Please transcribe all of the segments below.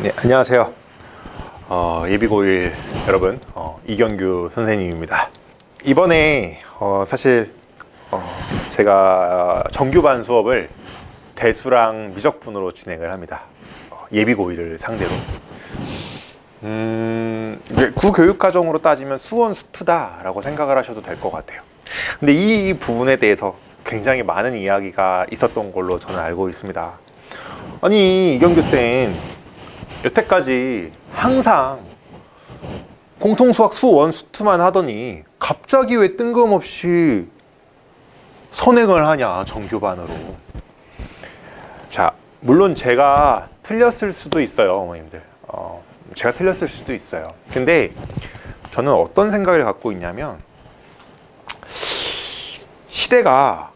네, 안녕하세요. 예비고1 여러분, 이경규 선생님입니다. 이번에 사실 제가 정규반 수업을 대수랑 미적분으로 진행을 합니다. 예비고1을 상대로. 구교육과정으로 따지면 수원 수투다라고 생각을 하셔도 될 것 같아요. 근데 이 부분에 대해서 굉장히 많은 이야기가 있었던 걸로 저는 알고 있습니다. 아니, 이경규쌤, 여태까지 항상 공통수학 수원 수투만 하더니 갑자기 왜 뜬금없이 선행을 하냐, 정규반으로. 자, 물론 제가 틀렸을 수도 있어요, 어머님들. 제가 틀렸을 수도 있어요. 근데 저는 어떤 생각을 갖고 있냐면, 시대가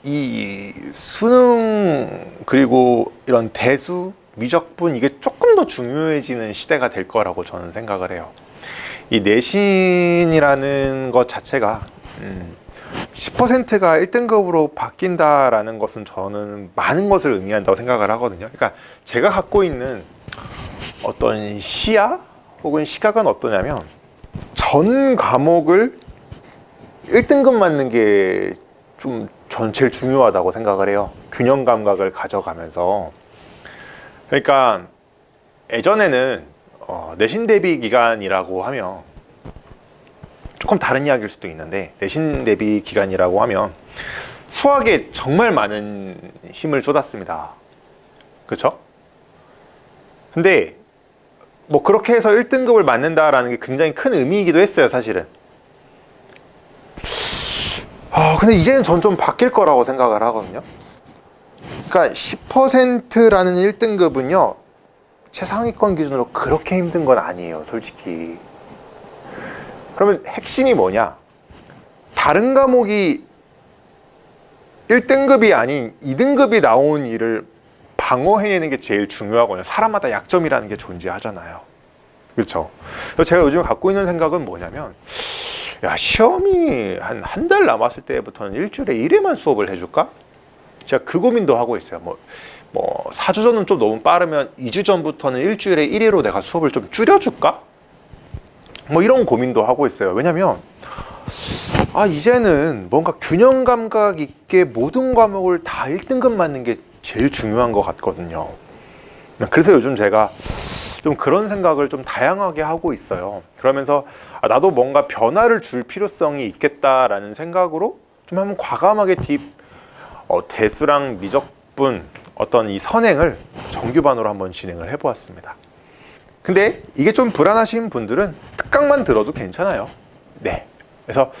이 수능 그리고 이런 대수, 미적분, 이게 조금 더 중요해지는 시대가 될 거라고 저는 생각을 해요. 이 내신이라는 것 자체가 10%가 1등급으로 바뀐다라는 것은 저는 많은 것을 의미한다고 생각을 하거든요. 그러니까 제가 갖고 있는 어떤 시야 혹은 시각은 어떠냐면, 전 과목을 1등급 맞는 게 좀 전 제일 중요하다고 생각을 해요. 균형 감각을 가져가면서. 그러니까 예전에는 내신 대비 기간이라고 하면 조금 다른 이야기일 수도 있는데, 내신 대비 기간이라고 하면 수학에 정말 많은 힘을 쏟았습니다. 그렇죠? 근데 뭐 그렇게 해서 1등급을 맞는다라는 게 굉장히 큰 의미이기도 했어요, 사실은. 근데 이제는 전 좀 바뀔 거라고 생각을 하거든요. 그러니까 10%라는 1등급은요, 최상위권 기준으로 그렇게 힘든 건 아니에요, 솔직히. 그러면 핵심이 뭐냐? 다른 과목이 1등급이 아닌 2등급이 나온 일을 방어해내는 게 제일 중요하거든요. 사람마다 약점이라는 게 존재하잖아요. 그렇죠? 그래서 제가 요즘 갖고 있는 생각은 뭐냐면, 야, 시험이 한 달 남았을 때부터는 일주일에 1회만 수업을 해줄까? 제가 그 고민도 하고 있어요. 뭐 4주 전은 좀 너무 빠르면 2주 전부터는 일주일에 1회로 내가 수업을 좀 줄여줄까? 뭐 이런 고민도 하고 있어요. 왜냐면 이제는 뭔가 균형 감각 있게 모든 과목을 다 1등급 맞는 게 제일 중요한 것 같거든요. 그래서 요즘 제가 좀 그런 생각을 좀 다양하게 하고 있어요. 그러면서 나도 뭔가 변화를 줄 필요성이 있겠다라는 생각으로 좀 한번 과감하게 대수랑 미적분 어떤 이 선행을 정규반으로 한번 진행을 해보았습니다. 근데 이게 좀 불안하신 분들은 특강만 들어도 괜찮아요. 네. 그래서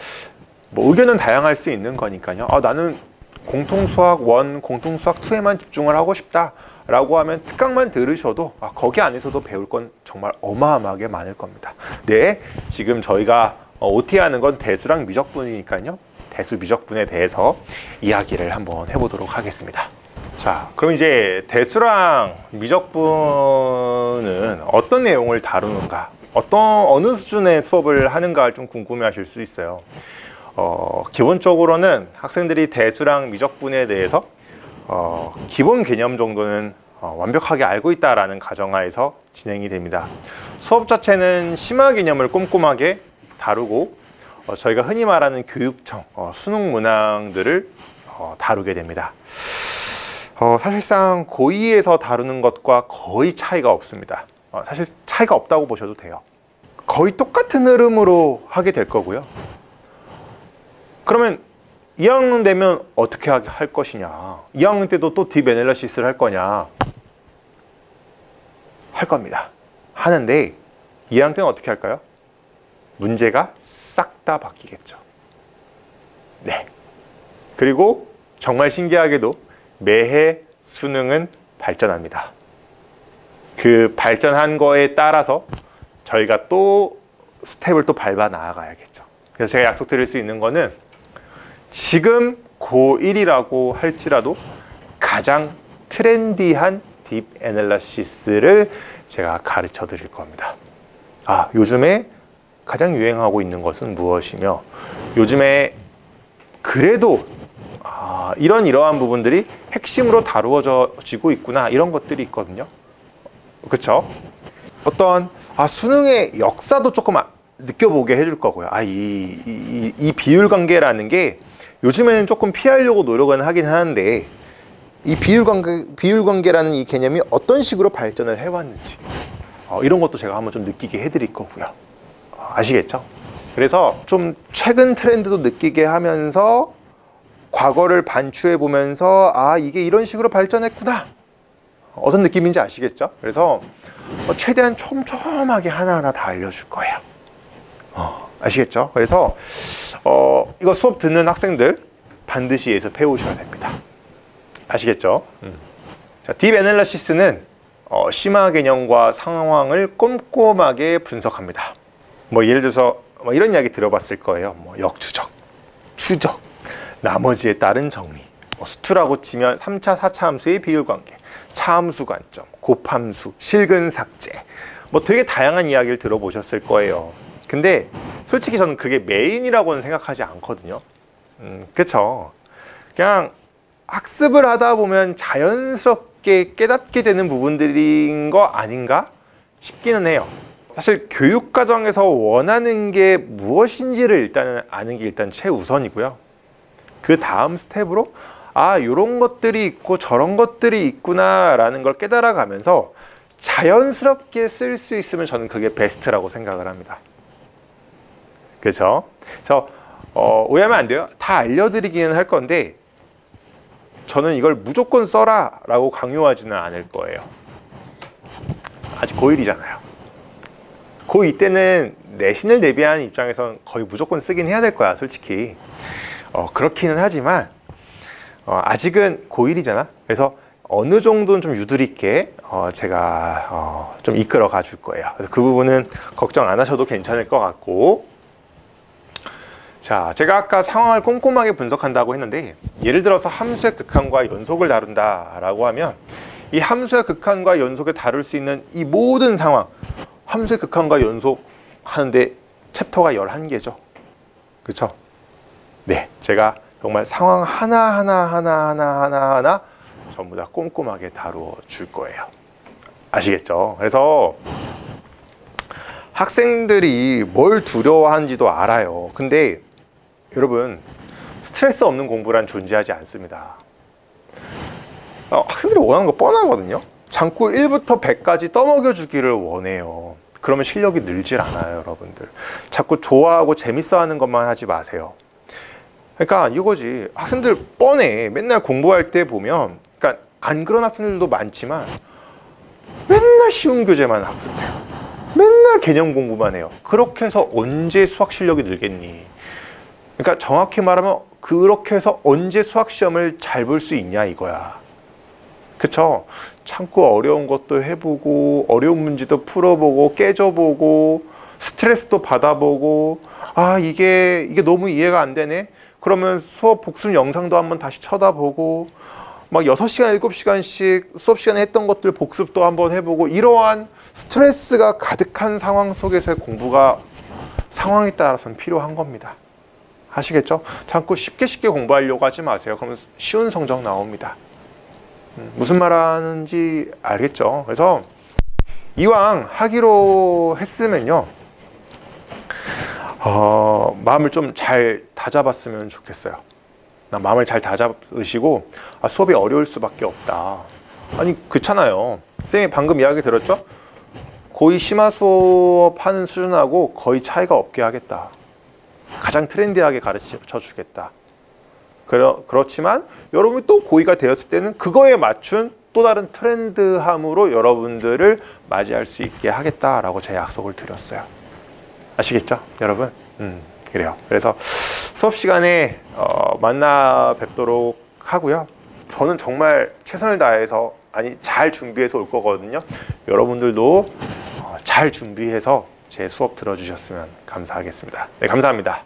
뭐 의견은 다양할 수 있는 거니까요. 나는 공통수학 1, 공통수학 2에만 집중을 하고 싶다 라고 하면 특강만 들으셔도 거기 안에서도 배울 건 정말 어마어마하게 많을 겁니다. 네, 지금 저희가 OT 하는 건 대수랑 미적분이니까요. 대수 미적분에 대해서 이야기를 한번 해보도록 하겠습니다. 자, 그럼 이제 대수랑 미적분은 어떤 내용을 다루는가, 어느 수준의 수업을 하는가 좀 궁금해 하실 수 있어요. 기본적으로는 학생들이 대수랑 미적분에 대해서 기본 개념 정도는 완벽하게 알고 있다라는 가정하에서 진행이 됩니다. 수업 자체는 심화 개념을 꼼꼼하게 다루고 저희가 흔히 말하는 교육청, 수능 문항들을 다루게 됩니다. 사실상 고2에서 다루는 것과 거의 차이가 없습니다. 사실 차이가 없다고 보셔도 돼요. 거의 똑같은 흐름으로 하게 될 거고요. 그러면 2학년 되면 어떻게 할 것이냐, 2학년 때도 또 딥 애널리시스를 할 거냐, 할 겁니다. 하는데 2학년 때는 어떻게 할까요? 문제가 싹 다 바뀌겠죠. 네. 그리고 정말 신기하게도 매해 수능은 발전합니다. 그 발전한 거에 따라서 저희가 또 스텝을 또 밟아 나아가야겠죠. 그래서 제가 약속드릴 수 있는 거는, 지금 고1이라고 할지라도 가장 트렌디한 딥 애널리시스를 제가 가르쳐 드릴 겁니다. 요즘에 가장 유행하고 있는 것은 무엇이며, 요즘에 그래도 이러한 부분들이 핵심으로 다루어지고 있구나, 이런 것들이 있거든요. 그쵸? 어떤 수능의 역사도 조금 느껴보게 해줄 거고요. 이 비율 관계라는 게 요즘에는 조금 피하려고 노력은 하긴 하는데, 이 비율 관계라는 이 개념이 어떤 식으로 발전을 해왔는지 이런 것도 제가 한번 좀 느끼게 해드릴 거고요. 아시겠죠? 그래서 좀 최근 트렌드도 느끼게 하면서 과거를 반추해 보면서 이게 이런 식으로 발전했구나, 어떤 느낌인지 아시겠죠? 그래서 최대한 촘촘하게 하나하나 다 알려줄 거예요. 아시겠죠? 그래서 이거 수업 듣는 학생들 반드시 예습해 오셔야 됩니다. 아시겠죠? 자, 딥 애널리시스는 심화 개념과 상황을 꼼꼼하게 분석합니다. 예를 들어서 이런 이야기 들어봤을 거예요. 역추적, 추적, 나머지에 따른 정리, 수투라고 치면 3차, 4차 함수의 비율 관계, 차함수 관점, 곱함수, 실근 삭제, 되게 다양한 이야기를 들어보셨을 거예요. 근데 솔직히 저는 그게 메인이라고는 생각하지 않거든요. 그쵸? 그냥 학습을 하다 보면 자연스럽게 깨닫게 되는 부분들인 거 아닌가 싶기는 해요. 사실 교육 과정에서 원하는 게 무엇인지를 일단은 아는 게 일단 최우선이고요. 그 다음 스텝으로 이런 것들이 있고 저런 것들이 있구나 라는 걸 깨달아가면서 자연스럽게 쓸 수 있으면 저는 그게 베스트라고 생각을 합니다. 그렇죠? 그래서 오해하면 안 돼요. 다 알려드리기는 할 건데 저는 이걸 무조건 써라 라고 강요하지는 않을 거예요. 아직 고1이잖아요. 고2 때는 내신을 대비하는 입장에선 거의 무조건 쓰긴 해야 될 거야, 솔직히. 그렇기는 하지만 아직은 고1이잖아. 그래서 어느 정도는 좀 유두리 있게 제가 좀 이끌어 가 줄 거예요. 그래서 그 부분은 걱정 안 하셔도 괜찮을 것 같고, 자, 제가 아까 상황을 꼼꼼하게 분석한다고 했는데, 예를 들어서 함수의 극한과 연속을 다룬다 라고 하면 이 함수의 극한과 연속을 다룰 수 있는 이 모든 상황, 함수의 극한과 연속 하는데 챕터가 11개죠. 그렇죠? 네, 제가 정말 상황 하나 전부 다 꼼꼼하게 다루어 줄 거예요. 아시겠죠? 그래서 학생들이 뭘 두려워하는지도 알아요. 근데 여러분, 스트레스 없는 공부란 존재하지 않습니다. 학생들이 원하는 거 뻔하거든요. 장구 1부터 100까지 떠먹여 주기를 원해요. 그러면 실력이 늘질 않아요, 여러분들. 자꾸 좋아하고 재밌어 하는 것만 하지 마세요. 그러니까 이거지. 학생들 뻔해. 맨날 공부할 때 보면, 그러니까 안 그런 학생들도 많지만 맨날 쉬운 교재만 학습해요. 맨날 개념 공부만 해요. 그렇게 해서 언제 수학 실력이 늘겠니? 그러니까 정확히 말하면 그렇게 해서 언제 수학 시험을 잘 볼 수 있냐 이거야. 그쵸? 참고 어려운 것도 해보고 어려운 문제도 풀어보고 깨져보고 스트레스도 받아보고 이게 너무 이해가 안 되네? 그러면 수업 복습 영상도 한번 다시 쳐다보고 막 6시간, 7시간씩 수업 시간에 했던 것들 복습도 한번 해보고, 이러한 스트레스가 가득한 상황 속에서의 공부가 상황에 따라서는 필요한 겁니다. 아시겠죠? 자꾸 쉽게 공부하려고 하지 마세요. 그러면 쉬운 성적 나옵니다. 무슨 말 하는지 알겠죠? 그래서 이왕 하기로 했으면요, 마음을 좀 잘 다잡았으면 좋겠어요. 마음을 잘 다잡으시고 수업이 어려울 수밖에 없다. 아니 그렇잖아요. 선생님이 방금 이야기 들었죠? 고2 심화 수업 하는 수준하고 거의 차이가 없게 하겠다. 가장 트렌디하게 가르쳐 주겠다. 그렇지만 여러분이 또 고2가 되었을 때는 그거에 맞춘 또 다른 트렌드함으로 여러분들을 맞이할 수 있게 하겠다라고 제 약속을 드렸어요. 아시겠죠, 여러분? 그래요. 그래서 수업 시간에 만나 뵙도록 하고요. 저는 정말 최선을 다해서, 잘 준비해서 올 거거든요. 여러분들도 잘 준비해서 제 수업 들어주셨으면 감사하겠습니다. 네, 감사합니다.